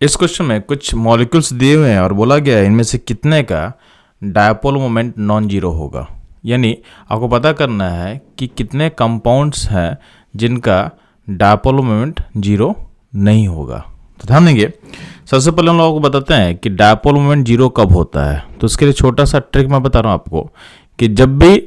इस क्वेश्चन में कुछ मॉलिक्यूल्स दिए हुए हैं और बोला गया है इनमें से कितने का डायपोल मोमेंट नॉन जीरो होगा। यानी आपको पता करना है कि कितने कंपाउंड्स हैं जिनका डायपोल मोमेंट जीरो नहीं होगा। तो ध्यान देंगे, सबसे पहले हम लोगों को बताते हैं कि डायपोल मोमेंट जीरो कब होता है। तो उसके लिए छोटा सा ट्रिक मैं बता रहा हूँ आपको कि जब भी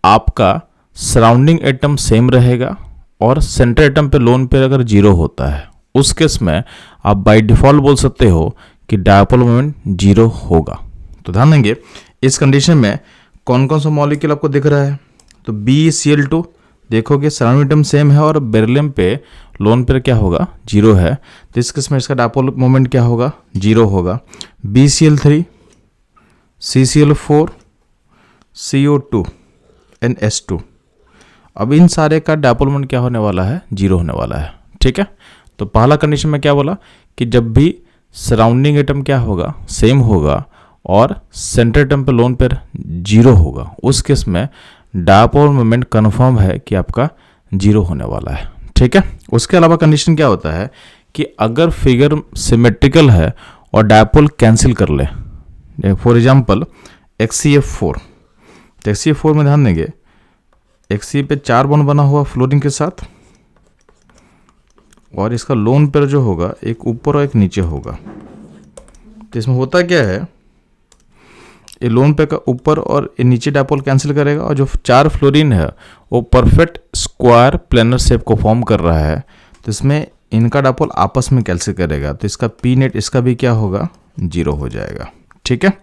आपका सराउंडिंग एटम सेम रहेगा और सेंटर एटम पे लोन पेयर अगर जीरो होता है, उस केस में आप बाय डिफॉल्ट बोल सकते हो कि डायपोल मोमेंट जीरो होगा। तो ध्यान देंगे, इस कंडीशन में कौन कौन सा मॉलिक्यूल आपको दिख रहा है। तो BeCl2 देखोगे सराउंडिंग एटम सेम है और बेरिलियम पे लोन पेयर क्या होगा, जीरो है। तो इस केस में इसका डायपोल मोमेंट क्या होगा, जीरो होगा। BCl3, CCl4, CO2 and S2, अब इन सारे का डायपोल मोमेंट क्या होने वाला है, जीरो होने वाला है। ठीक है, तो पहला कंडीशन में क्या बोला कि जब भी सराउंडिंग एटम क्या होगा, सेम होगा और सेंटर एटम पे लोन पेयर जीरो होगा, उस केस में डायपोल मोमेंट कन्फर्म है कि आपका जीरो होने वाला है। ठीक है, उसके अलावा कंडीशन क्या होता है कि अगर फिगर सिमेट्रिकल है और डायपोल कैंसिल कर ले, फॉर एग्जाम्पल HCF4, तो HCF4 में ध्यान देंगे HCF पे 4 बॉन्ड बना हुआ फ्लोरीन के साथ और इसका लोन पेयर जो होगा एक ऊपर और एक नीचे होगा। तो इसमें होता क्या है, ये लोन पेयर का ऊपर और नीचे डायपोल कैंसिल करेगा और जो 4 फ्लोरीन है वो परफेक्ट स्क्वायर प्लेनर शेप को फॉर्म कर रहा है। तो इसमें इनका डायपोल आपस में कैंसिल करेगा, तो इसका पी नेट इसका भी क्या होगा, जीरो हो जाएगा। ठीक है,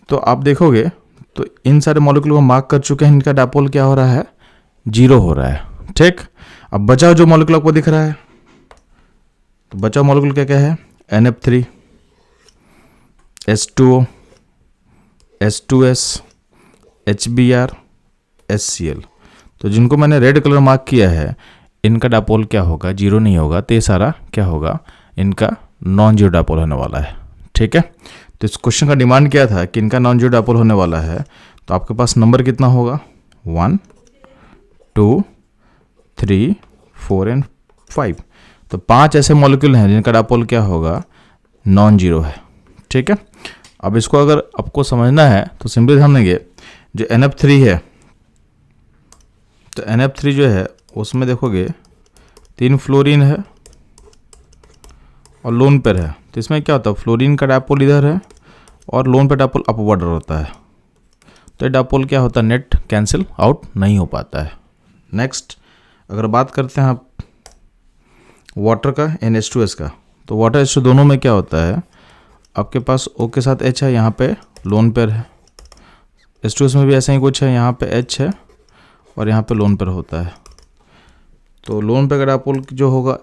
तो आप देखोगे तो इन सारे मॉलिक्यूल को मार्क कर चुके हैं, इनका डायपोल क्या हो रहा है, जीरो हो रहा है। ठीक, अब बचा जो मॉलिक्यूल आपको दिख रहा है, तो बचा मॉलिक्यूल क्या क्या है, NF3, H2O, H2S, HBr, HCl। तो जिनको मैंने रेड कलर मार्क किया है इनका डायपोल क्या होगा, जीरो नहीं होगा। तो ये सारा क्या होगा, इनका नॉन जीरो डायपोल होने वाला है। ठीक है, तो इस क्वेश्चन का डिमांड क्या था कि इनका नॉन जीरो डायपोल होने वाला है। तो आपके पास नंबर कितना होगा, 1, 2, 3, 4 एंड 5। तो 5 ऐसे मॉलिक्यूल हैं जिनका डायपोल क्या होगा, नॉन जीरो है। ठीक है, अब इसको अगर आपको समझना है तो सिंपली ध्यान देंगे, जो NF3 है, तो NF3 जो है उसमें देखोगे 3 फ्लोरीन है और लोन पेयर है। तो इसमें क्या होता है, फ्लोरीन का डायपोल इधर है और लोन पेयर डायपोल अपवर्ड होता है। तो ये डायपोल क्या होता है, नेट कैंसिल आउट नहीं हो पाता है। नेक्स्ट अगर बात करते हैं आप वाटर का, NH2S का, तो वाटर H2 दोनों में क्या होता है, आपके पास O के साथ H है, यहाँ पे लोन पेयर है। H2S में भी ऐसा ही कुछ है, यहाँ पे H है और यहाँ पे लोन पेयर होता है। तो लोन पेयर का डायपोल जो होगा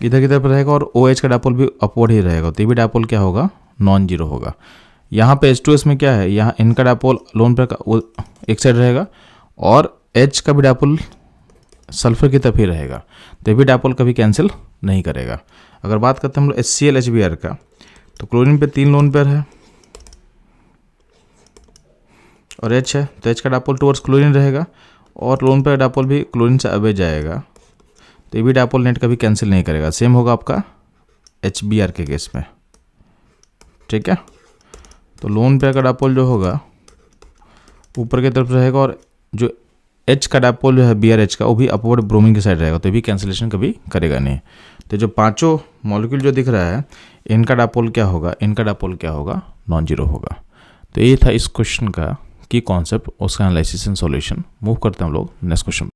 इधर की तरफ रहेगा और OH का डायपोल भी अपवर्ड ही रहेगा, तो ये भी डायपोल क्या होगा, नॉन जीरो होगा। यहाँ पे H2S में क्या है, यहाँ इनका डायपोल लोन पेयर का एक साइड रहेगा और H का भी डायपोल सल्फर की तरफ ही रहेगा, तो ये भी डायपोल कभी कैंसिल नहीं करेगा। अगर बात करते हैं हम लोग HCl HBr का, तो क्लोरीन पे 3 लोन पेयर है और H है, तो H का डायपोल टुवर्ड्स क्लोरीन रहेगा और लोन पेयर डायपोल भी क्लोरीन से अवे जाएगा, तो ये भी डायपोल नेट कभी कैंसिल नहीं करेगा। सेम होगा आपका HBr के केस में। ठीक है, तो लोन पेयर का डायपोल जो होगा ऊपर की तरफ रहेगा और जो H का डायपोल जो है BRH का, वो भी अपवर्ड ब्रोमीन की साइड रहेगा, तो ये भी कैंसिलेशन कभी करेगा नहीं। तो जो 5 मॉलिक्यूल जो दिख रहा है इनका डायपोल क्या होगा, इनका डायपोल क्या होगा, नॉन जीरो होगा। तो ये था इस क्वेश्चन का की कॉन्सेप्ट, उसका एनालिसिस एंड सॉल्यूशन। मूव करते हैं हम लोग नेक्स्ट क्वेश्चन।